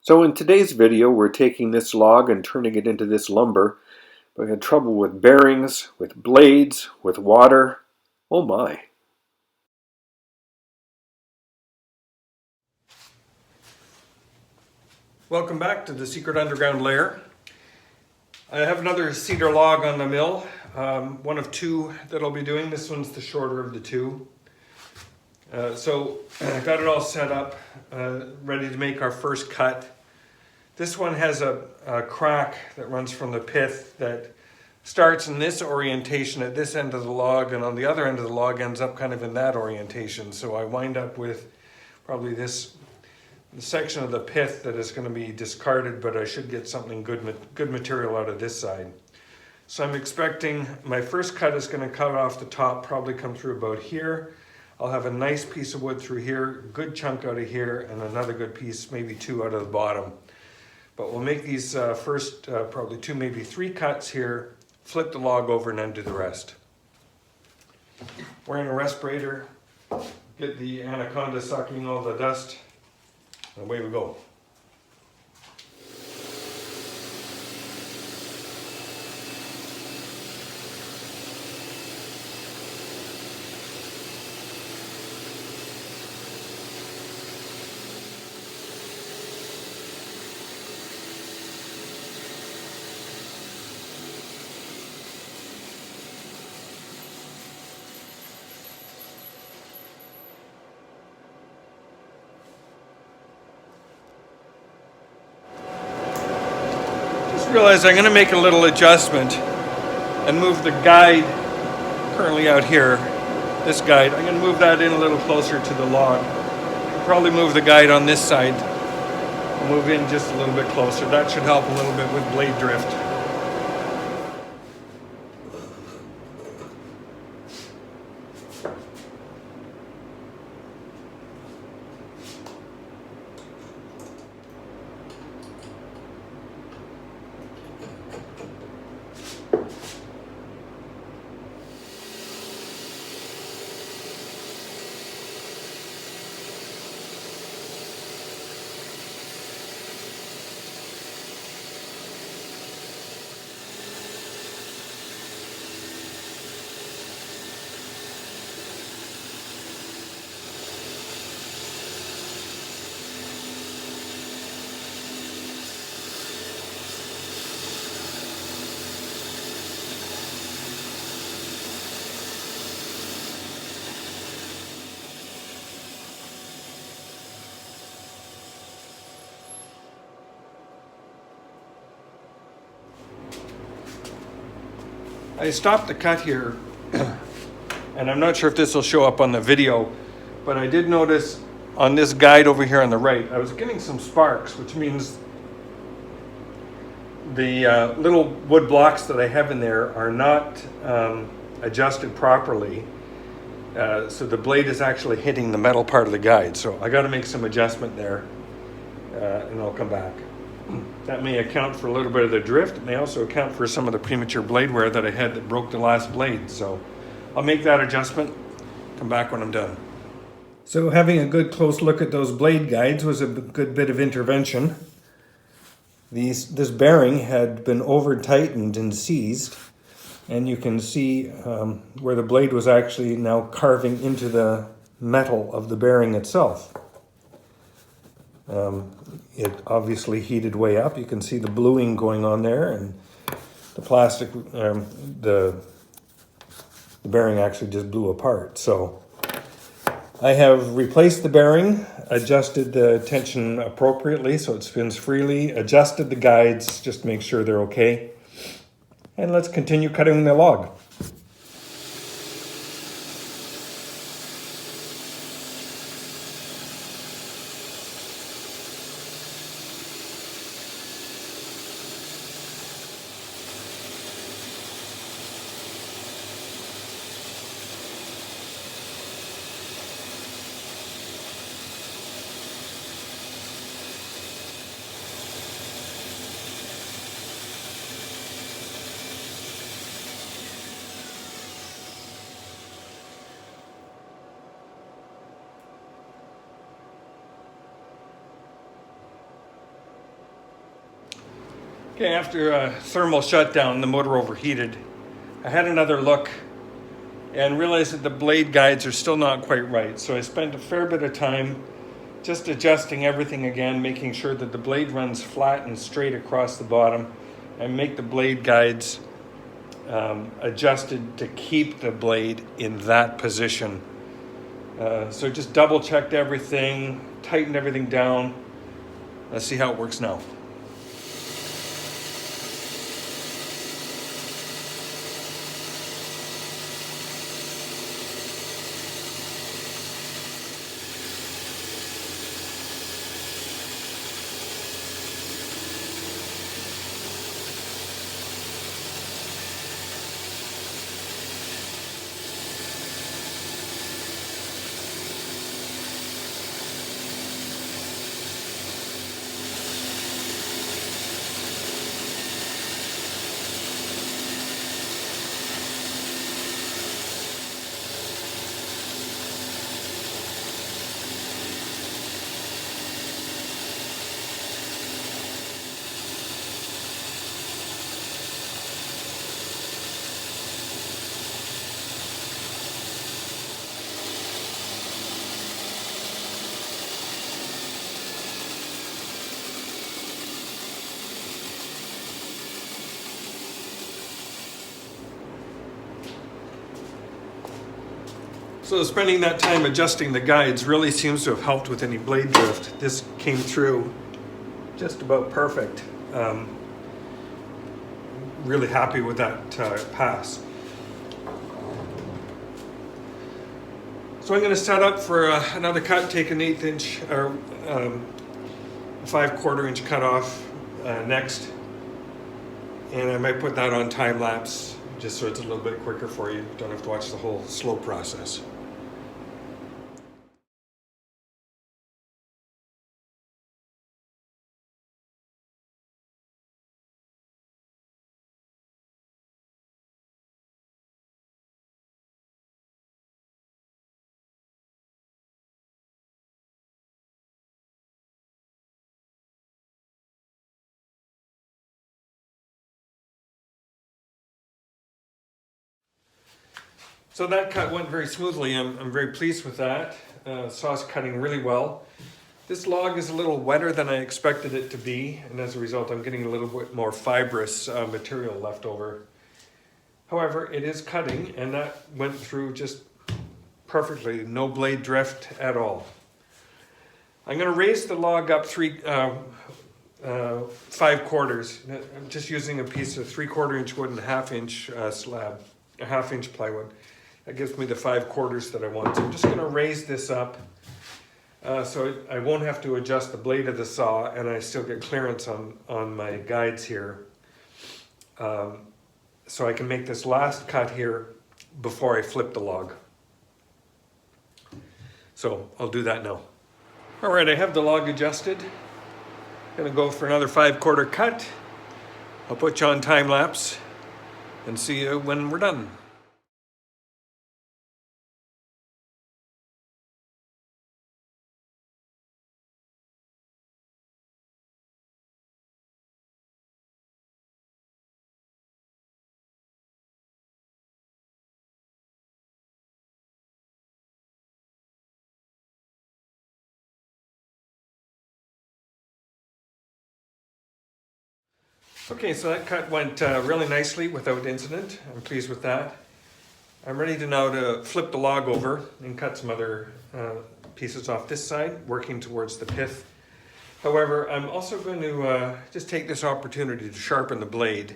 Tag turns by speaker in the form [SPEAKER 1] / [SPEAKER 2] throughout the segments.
[SPEAKER 1] So in today's video, we're taking this log and turning it into this lumber. But we had trouble with bearings, with blades, with water. Oh my.
[SPEAKER 2] Welcome back to the Secret Underground Lair. I have another cedar log on the mill, one of two that I'll be doing. This one's the shorter of the two. So I got it all set up, ready to make our first cut. This one has a crack that runs from the pith that starts in this orientation at this end of the log, and on the other end of the log ends up kind of in that orientation. So I wind up with probably the section of the pith that is going to be discarded, but I should get something good material out of this side. So I'm expecting my first cut is going to cut off the top, probably come through about here. I'll have a nice piece of wood through here, good chunk out of here, and another good piece, maybe two out of the bottom. But we'll make these first probably two, maybe three cuts here, flip the log over and then do the rest. Wearing a respirator, get the anaconda sucking all the dust. Away we go. Realize I'm going to make a little adjustment and move the guide currently out here, this guide. I'm going to move that in a little closer to the log. Probably move the guide on this side. I'll move in just a little bit closer. That should help a little bit with blade drift. I stopped the cut here, and I'm not sure if this will show up on the video, but I did notice on this guide over here on the right, I was getting some sparks, which means the little wood blocks that I have in there are not adjusted properly. So the blade is actually hitting the metal part of the guide. So I got to make some adjustment there, and I'll come back. That may account for a little bit of the drift. It may also account for some of the premature blade wear that I had that broke the last blade. So I'll make that adjustment, come back when I'm done. So having a good close look at those blade guides was a good bit of intervention. This bearing had been over tightened and seized, and you can see where the blade was actually now carving into the metal of the bearing itself. It obviously heated way up. You can see the bluing going on there, and the plastic, the bearing actually just blew apart. So I have replaced the bearing, adjusted the tension appropriately so it spins freely, adjusted the guides just to make sure they're okay. And let's continue cutting the log. Okay, after a thermal shutdown, the motor overheated. I had another look and realized that the blade guides are still not quite right. So I spent a fair bit of time just adjusting everything again, making sure that the blade runs flat and straight across the bottom, and make the blade guides adjusted to keep the blade in that position. So just double checked everything, tightened everything down. Let's see how it works now. So spending that time adjusting the guides really seems to have helped with any blade drift. This came through just about perfect. Really happy with that pass. So I'm going to set up for another cut, take an 1/8 inch or 5/4 inch cut off next. And I might put that on time lapse just so it's a little bit quicker for you. Don't have to watch the whole slow process. So that cut went very smoothly. I'm very pleased with that. Saw's cutting really well. This log is a little wetter than I expected it to be, and as a result I'm getting a little bit more fibrous material left over. However, it is cutting, and that went through just perfectly, no blade drift at all. I'm going to raise the log up 5/4. I'm just using a piece of 3/4 inch wood and a 1/2 inch slab, a 1/2 inch plywood. That gives me the 5/4 that I want. So I'm just going to raise this up so I won't have to adjust the blade of the saw, and I still get clearance on my guides here. So I can make this last cut here before I flip the log. So I'll do that now. All right, I have the log adjusted. Gonna go for another 5/4 cut. I'll put you on time lapse and see you when we're done. Okay, so that cut went really nicely without incident. I'm pleased with that. I'm ready to now to flip the log over and cut some other pieces off this side, working towards the pith. However, I'm also going to just take this opportunity to sharpen the blade.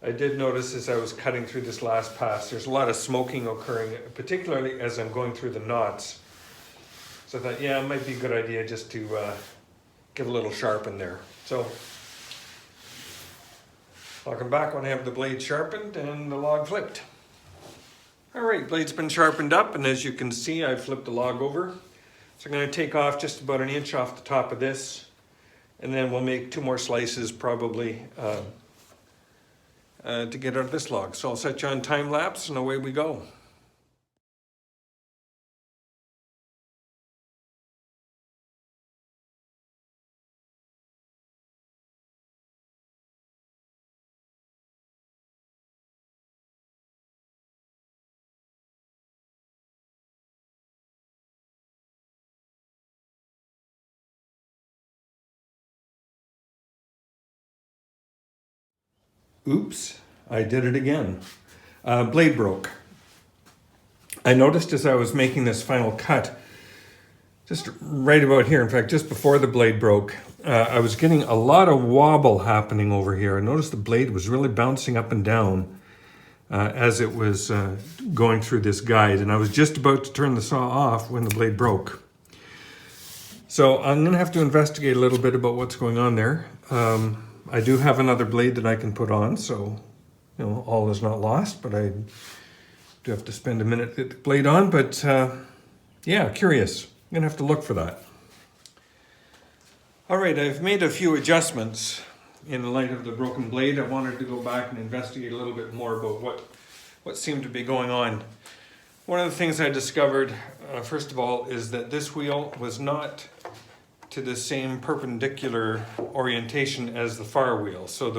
[SPEAKER 2] I did notice as I was cutting through this last pass, there's a lot of smoking occurring, particularly as I'm going through the knots. So I thought, yeah, it might be a good idea just to give a little sharpen there. So I'll come back when I have the blade sharpened and the log flipped. All right, blade's been sharpened up, and as you can see, I've flipped the log over. So I'm going to take off just about 1 inch off the top of this, and then we'll make 2 more slices probably to get out of this log. So I'll set you on time lapse, and away we go. Oops, I did it again. Blade broke. I noticed as I was making this final cut, just right about here, in fact, just before the blade broke, I was getting a lot of wobble happening over here. I noticed the blade was really bouncing up and down as it was going through this guide, and I was just about to turn the saw off when the blade broke. So I'm going to have to investigate a little bit about what's going on there. I do have another blade that I can put on, so all is not lost, but I do have to spend a minute to get the blade on. But yeah, curious. I'm going to have to look for that. All right, I've made a few adjustments in light of the broken blade. I wanted to go back and investigate a little bit more about what seemed to be going on. One of the things I discovered, first of all, is that this wheel was not to the same perpendicular orientation as the far wheel. So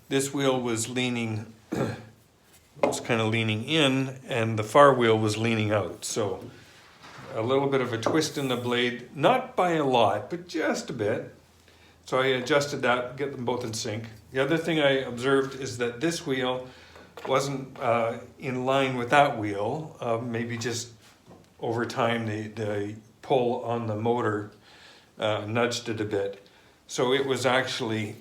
[SPEAKER 2] this wheel was leaning, was kind of leaning in, and the far wheel was leaning out. So a little bit of a twist in the blade, not by a lot, but just a bit. So I adjusted that, get them both in sync. The other thing I observed is that this wheel wasn't in line with that wheel. Maybe just over time the pull on the motor nudged it a bit. So it was actually,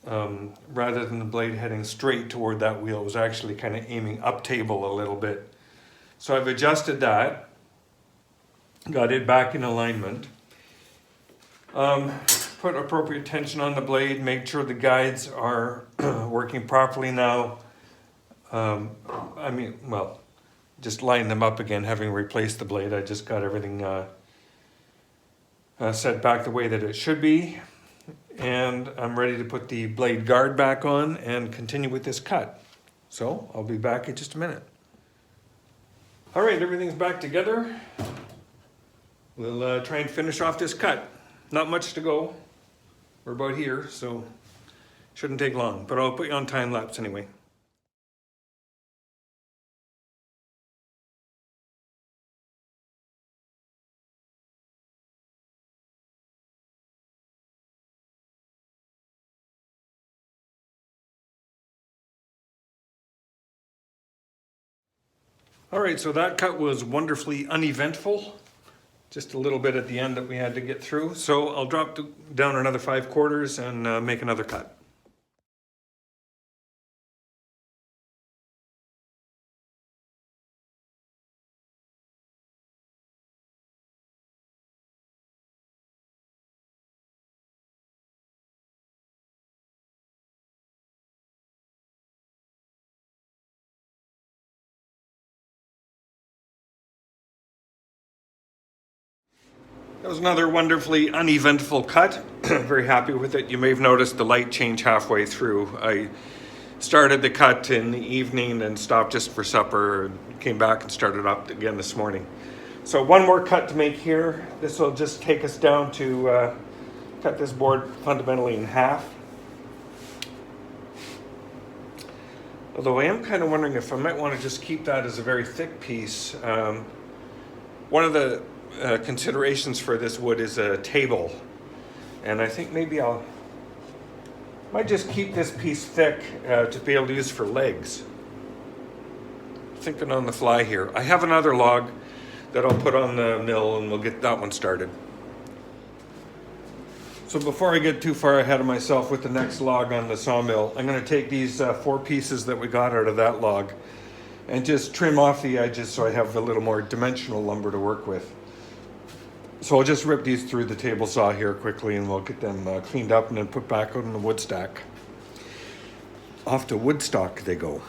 [SPEAKER 2] rather than the blade heading straight toward that wheel, it was actually kind of aiming up table a little bit. So I've adjusted that, got it back in alignment. Put appropriate tension on the blade, make sure the guides are working properly now. Just line them up again, having replaced the blade. I just got everything set back the way that it should be. And I'm ready to put the blade guard back on and continue with this cut. So I'll be back in just a minute. All right, everything's back together. We'll try and finish off this cut. Not much to go. We're about here, so shouldn't take long, but I'll put you on time lapse anyway. All right, so that cut was wonderfully uneventful. Just a little bit at the end that we had to get through. So I'll drop down another 5/4 and make another cut. That was another wonderfully uneventful cut. Very happy with it. You may have noticed the light change halfway through. I started the cut in the evening and stopped just for supper and came back and started up again this morning. So one more cut to make here. This will just take us down to cut this board fundamentally in half. Although I am kind of wondering if I might want to just keep that as a very thick piece. One of the considerations for this wood is a table, and I think maybe might just keep this piece thick to be able to use for legs. Thinking on the fly here. I have another log that I'll put on the mill and we'll get that one started. So before I get too far ahead of myself with the next log on the sawmill, I'm going to take these 4 pieces that we got out of that log and just trim off the edges so I have a little more dimensional lumber to work with. So I'll just rip these through the table saw here quickly and we'll get them cleaned up and then put back out in the wood stack. Off to Woodstock they go.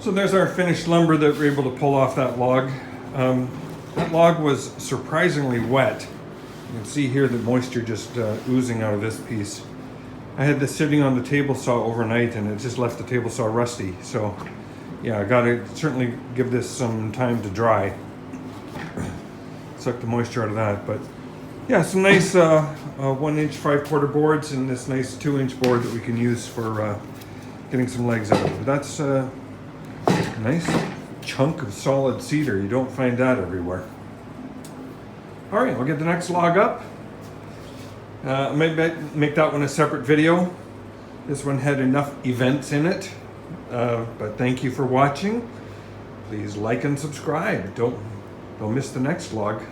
[SPEAKER 2] So there's our finished lumber that we're able to pull off that log. That log was surprisingly wet. You can see here the moisture just oozing out of this piece. I had this sitting on the table saw overnight and it just left the table saw rusty. So yeah, I gotta certainly give this some time to dry. Suck the moisture out of that. But yeah, some nice 1-inch 5/4 boards and this nice 2-inch board that we can use for getting some legs out of it. That's a nice chunk of solid cedar. You don't find that everywhere. All right, I'll get the next log up. I might make that one a separate video. This one had enough events in it. But thank you for watching. Please like and subscribe. Don't miss the next log.